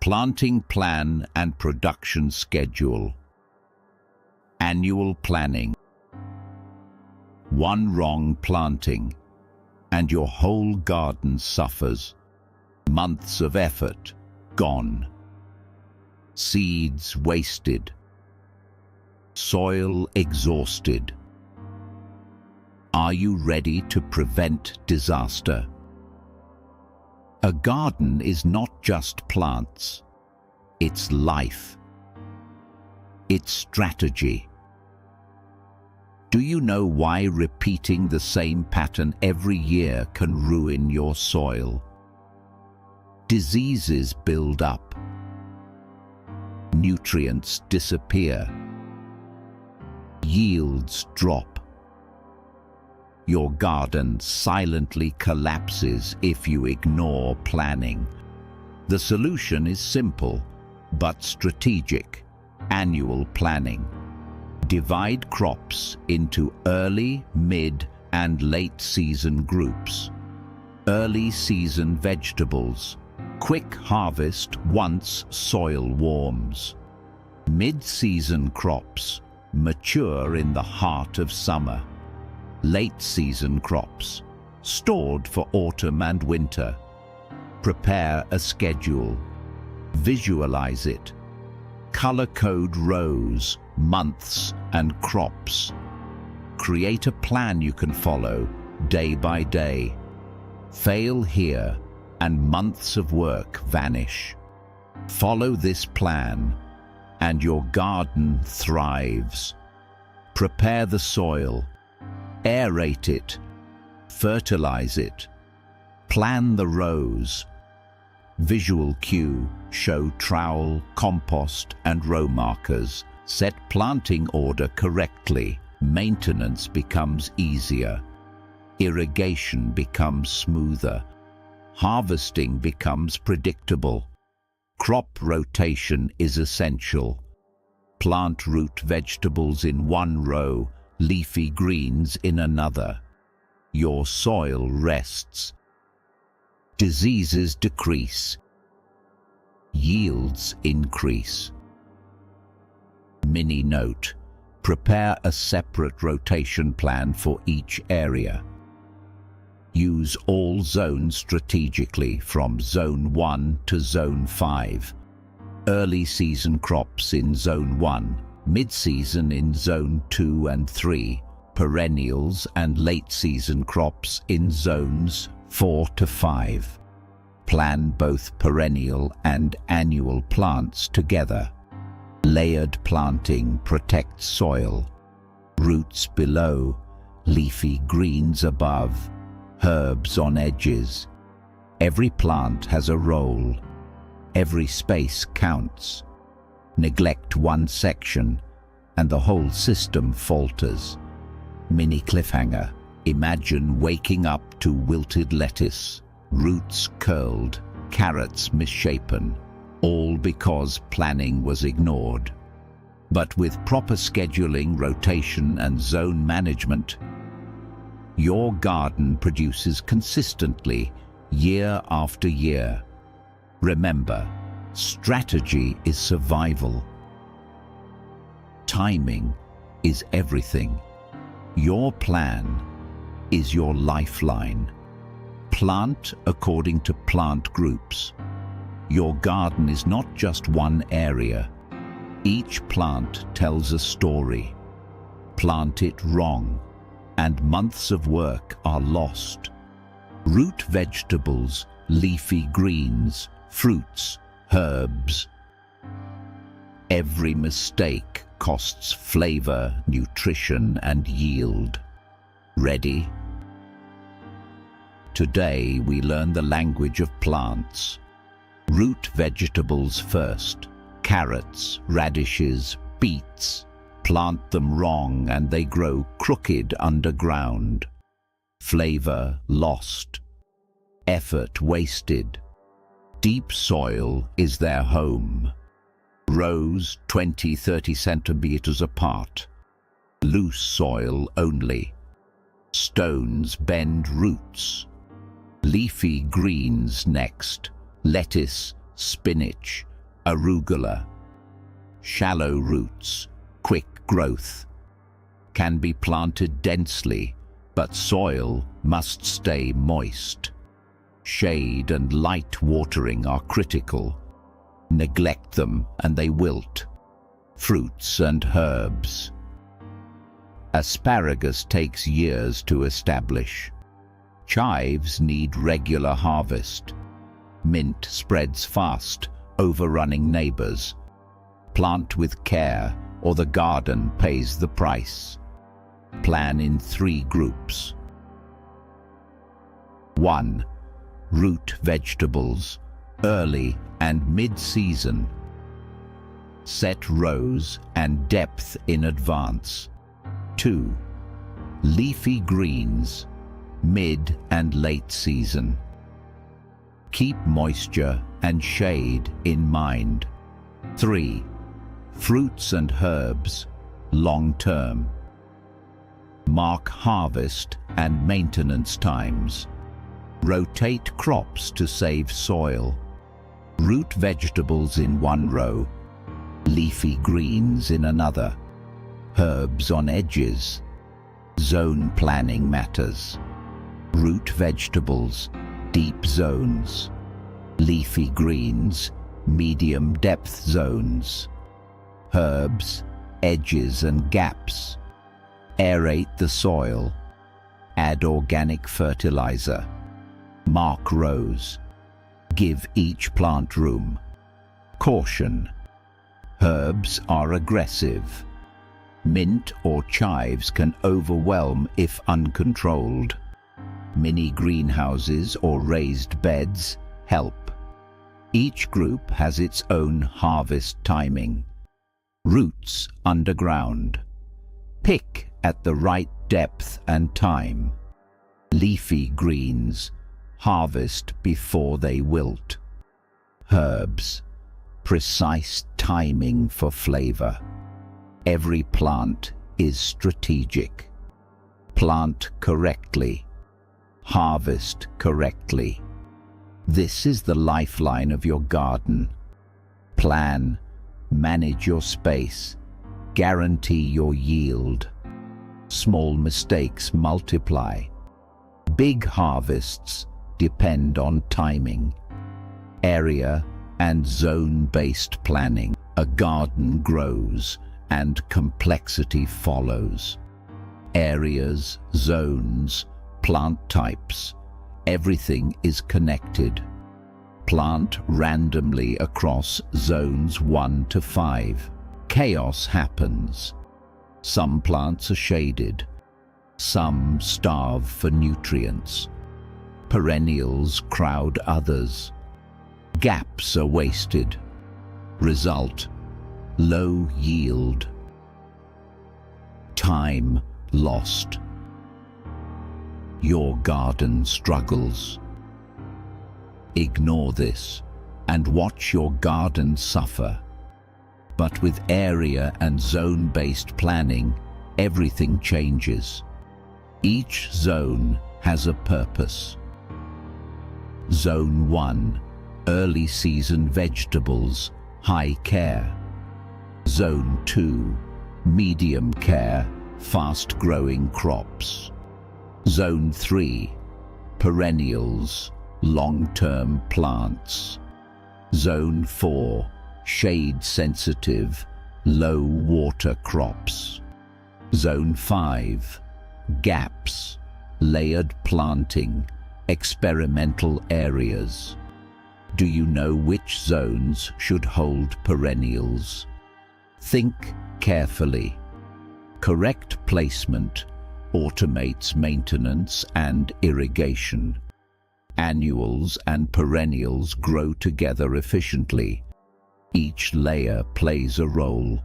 Planting plan and production schedule. Annual planning. One wrong planting, and your whole garden suffers. Months of effort gone. Seeds wasted. Soil exhausted. Are you ready to prevent disaster? A garden is not just plants. It's life. It's strategy. Do you know why repeating the same pattern every year can ruin your soil? Diseases build up. Nutrients disappear. Yields drop. Your garden silently collapses if you ignore planning. The solution is simple, but strategic. Annual planning. Divide crops into early, mid, and late season groups. Early season vegetables. Quick harvest once soil warms. Mid-season crops. Mature in the heart of summer. Late-season crops, stored for autumn and winter. Prepare a schedule. Visualize it. Color code rows, months, and crops. Create a plan you can follow day by day. Fail here, and months of work vanish. Follow this plan, and your garden thrives. Prepare the soil. Aerate it, fertilize it, plan the rows. Visual cue, show trowel, compost, and row markers. Set planting order correctly. Maintenance becomes easier. Irrigation becomes smoother. Harvesting becomes predictable. Crop rotation is essential. Plant root vegetables in one row, leafy greens in another. Your soil rests. Diseases decrease. Yields increase. Mini note: prepare a separate rotation plan for each area. Use all zones strategically from Zone 1 to Zone 5. Early season crops in Zone 1. Mid-season in Zone 2 and 3, perennials and late-season crops in Zones 4 to 5. Plan both perennial and annual plants together. Layered planting protects soil. Roots below, leafy greens above, herbs on edges. Every plant has a role. Every space counts. Neglect one section, and the whole system falters. Mini cliffhanger. Imagine waking up to wilted lettuce, roots curled, carrots misshapen, all because planning was ignored. But with proper scheduling, rotation, and zone management, your garden produces consistently, year after year. Remember, strategy is survival. Timing is everything. Your plan is your lifeline. Plant according to plant groups. Your garden is not just one area. Each plant tells a story. Plant it wrong, and months of work are lost. Root vegetables, leafy greens, fruits, herbs. Every mistake costs flavor, nutrition, and yield. Ready? Today we learn the language of plants. Root vegetables first. Carrots, radishes, beets. Plant them wrong and they grow crooked underground. Flavor lost. Effort wasted. Deep soil is their home. Rows 20-30 centimeters apart. Loose soil only. Stones bend roots. Leafy greens next. Lettuce, spinach, Arugula. Shallow roots, quick growth. Can be planted densely, but soil must stay moist. Shade and light watering are critical. Neglect them and they wilt. Fruits and herbs. Asparagus takes years to establish. Chives need regular harvest. Mint spreads fast, overrunning neighbors. Plant with care, or the garden pays the price. Plan in 3 groups. 1. Root vegetables, early and mid-season. Set rows and depth in advance. 2. Leafy greens, mid and late season. Keep moisture and shade in mind. 3. Fruits and herbs, long term. Mark harvest and maintenance times. Rotate crops to save soil. Root vegetables in 1 row, leafy greens in another, herbs on edges. Zone planning matters. Root vegetables, deep zones. Leafy greens, medium depth zones. Herbs, edges and gaps. Aerate the soil. Add organic fertilizer. Mark rows. Give each plant room. Caution. Herbs are aggressive. Mint or chives can overwhelm if uncontrolled. Mini greenhouses or raised beds help. Each group has its own harvest timing. Roots underground. Pick at the right depth and time. Leafy greens, harvest before they wilt. Herbs, precise timing for flavor. Every plant is strategic. Plant correctly. Harvest correctly. This is the lifeline of your garden. Plan, manage your space, guarantee your yield. Small mistakes multiply. Big harvests depend on timing. Area and zone-based planning. A garden grows and complexity follows. Areas, zones, plant types, everything is connected. Plant randomly across zones 1 to 5. Chaos happens. Some plants are shaded. Some starve for nutrients. Perennials crowd others. Gaps are wasted. Result: low yield. Time lost. Your garden struggles. Ignore this and watch your garden suffer. But with area and zone-based planning, everything changes. Each zone has a purpose. Zone 1, early season vegetables, high care. Zone 2, medium care, fast-growing crops. Zone 3, perennials, long-term plants. Zone 4, shade-sensitive, low-water crops. Zone 5, gaps, layered planting, experimental areas. Do you know which zones should hold perennials? Think carefully. Correct placement automates maintenance and irrigation. Annuals and perennials grow together efficiently. Each layer plays a role.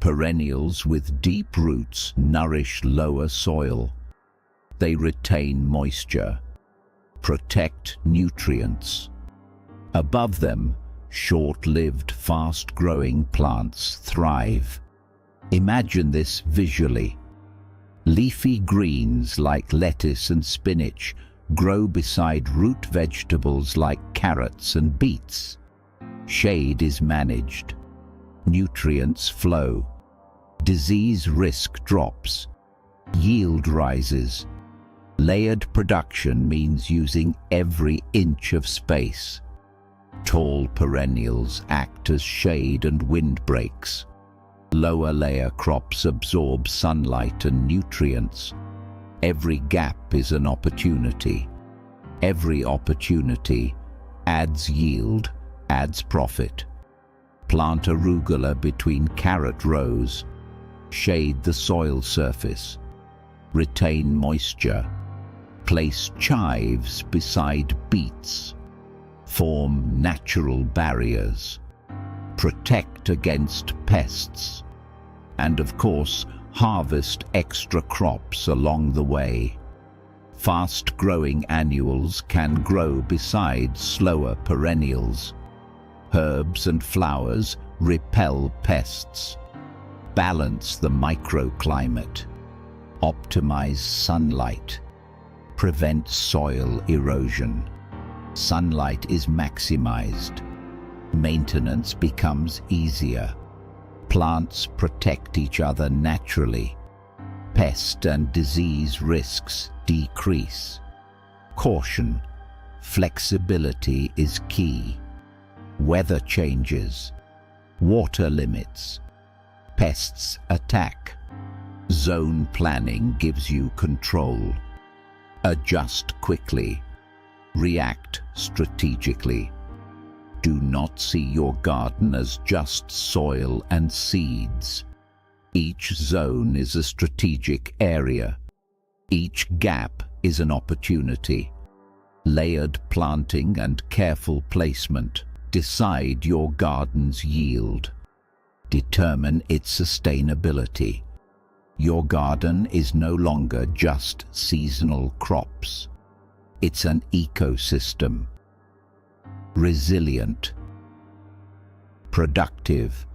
Perennials with deep roots nourish lower soil. They retain moisture, protect nutrients. Above them, short-lived, fast-growing plants thrive. Imagine this visually. Leafy greens like lettuce and spinach grow beside root vegetables like carrots and beets. Shade is managed. Nutrients flow. Disease risk drops. Yield rises. Layered production means using every inch of space. Tall perennials act as shade and windbreaks. Lower layer crops absorb sunlight and nutrients. Every gap is an opportunity. Every opportunity adds yield, adds profit. Plant arugula between carrot rows. Shade the soil surface. Retain moisture. Place chives beside beets. Form natural barriers. Protect against pests. And of course, harvest extra crops along the way. Fast-growing annuals can grow beside slower perennials. Herbs and flowers repel pests. Balance the microclimate. Optimize sunlight. Prevent soil erosion. Sunlight is maximized. Maintenance becomes easier. Plants protect each other naturally. Pest and disease risks decrease. Caution. Flexibility is key. Weather changes. Water limits. Pests attack. Zone planning gives you control. Adjust quickly. React strategically. Do not see your garden as just soil and seeds. Each zone is a strategic area. Each gap is an opportunity. Layered planting and careful placement decide your garden's yield. Determine its sustainability. Your garden is no longer just seasonal crops. It's an ecosystem. Resilient, productive,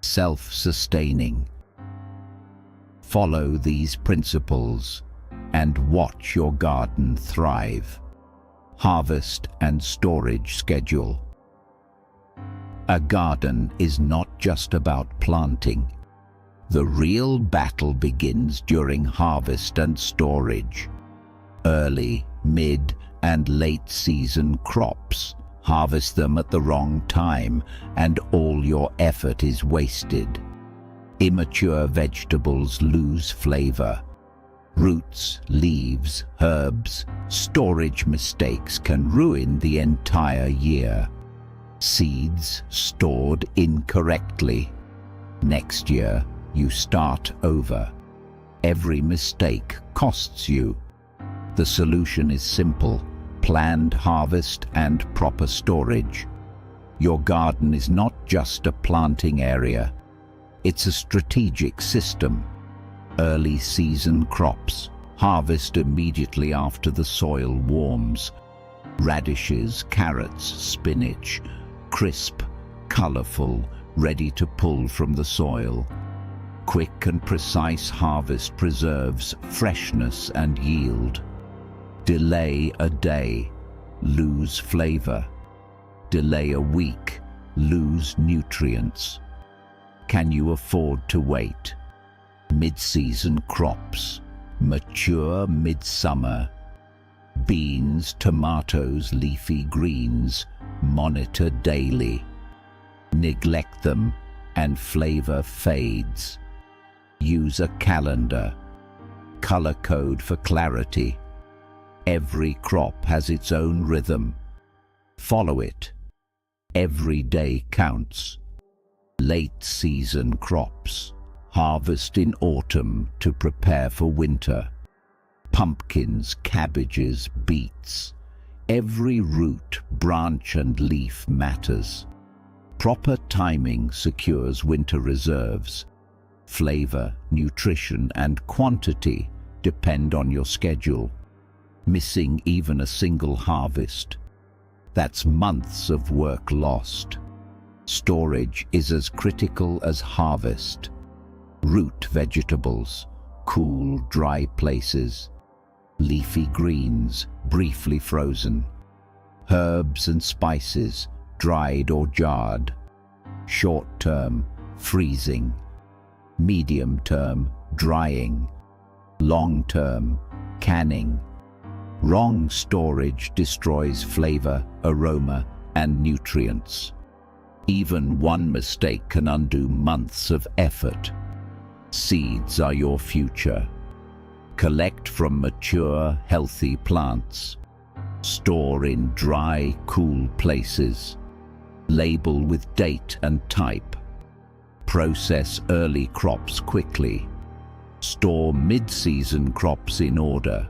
self-sustaining. Follow these principles and watch your garden thrive. Harvest and storage schedule. A garden is not just about planting. The real battle begins during harvest and storage. Early, mid, and late season crops. Harvest them at the wrong time and all your effort is wasted. Immature vegetables lose flavor. Roots, leaves, herbs, storage mistakes can ruin the entire year. Seeds stored incorrectly. Next year, you start over. Every mistake costs you. The solution is simple: planned harvest and proper storage. Your garden is not just a planting area. It's a strategic system. Early season crops. Harvest immediately after the soil warms. Radishes, carrots, spinach. Crisp, colorful, ready to pull from the soil. Quick and precise harvest preserves freshness and yield. Delay a day, lose flavor. Delay a week, lose nutrients. Can you afford to wait? Mid-season crops, mature midsummer. Beans, tomatoes, leafy greens, monitor daily. Neglect them and flavor fades. Use a calendar. Color code for clarity. Every crop has its own rhythm. Follow it. Every day counts. Late season crops. Harvest in autumn to prepare for winter. Pumpkins, cabbages, beets. Every root, branch and leaf matters. Proper timing secures winter reserves. Flavor, nutrition and quantity depend on your schedule. Missing even a single harvest, that's months of work lost. Storage is as critical as harvest. Root vegetables, cool, dry places. Leafy greens, briefly frozen. Herbs and spices, dried or jarred. Short term, freezing. Medium term, drying. Long term, canning. Wrong storage destroys flavor, aroma, and nutrients. Even one mistake can undo months of effort. Seeds are your future. Collect from mature, healthy plants. Store in dry, cool places. Label with date and type. Process early crops quickly. Store mid-season crops in order.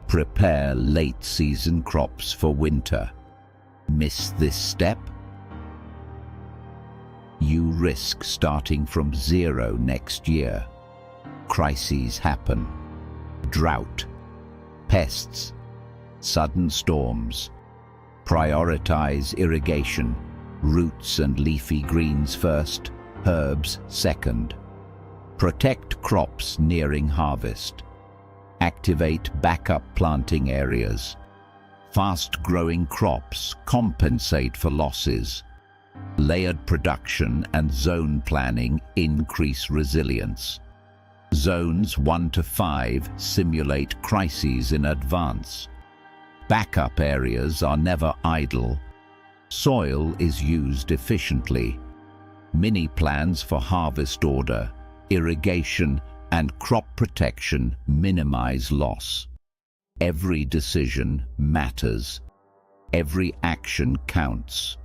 Prepare late-season crops for winter. Miss this step? You risk starting from zero next year. Crises happen. Drought, pests, sudden storms. Prioritize irrigation, roots and leafy greens first, herbs second. Protect crops nearing harvest. Activate backup planting areas. Fast-growing crops compensate for losses. Layered production and zone planning increase resilience. Zones 1 to 5 simulate crises in advance. Backup areas are never idle. Soil is used efficiently. Mini plans for harvest order, irrigation, and crop protection minimize loss. Every decision matters. Every action counts.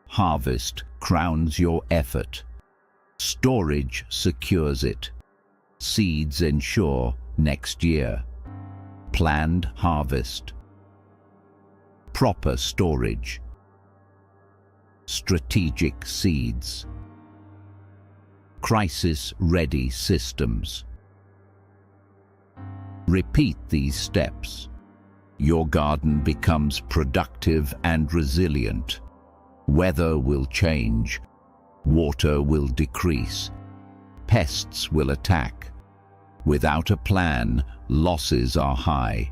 Harvest crowns your effort. Storage secures it. Seeds ensure next year. Planned harvest. Proper storage. Strategic seeds. Crisis-ready systems. Repeat these steps. Your garden becomes productive and resilient. Weather will change. Water will decrease. Pests will attack. Without a plan, losses are high.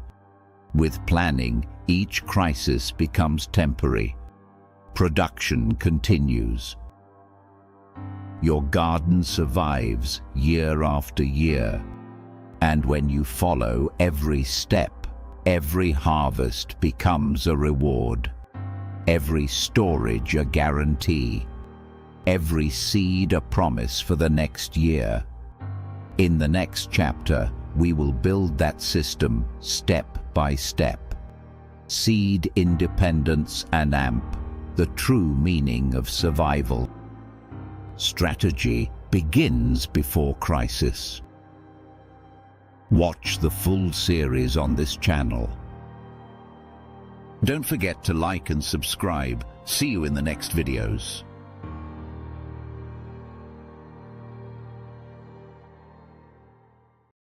With planning, each crisis becomes temporary. Production continues. Your garden survives year after year. And when you follow every step, every harvest becomes a reward. Every storage a guarantee. Every seed a promise for the next year. In the next chapter, we will build that system step by step. Seed independence and AMP, the true meaning of survival. Strategy begins before crisis. Watch the full series on this channel. Don't forget to like and subscribe. See you in the next videos.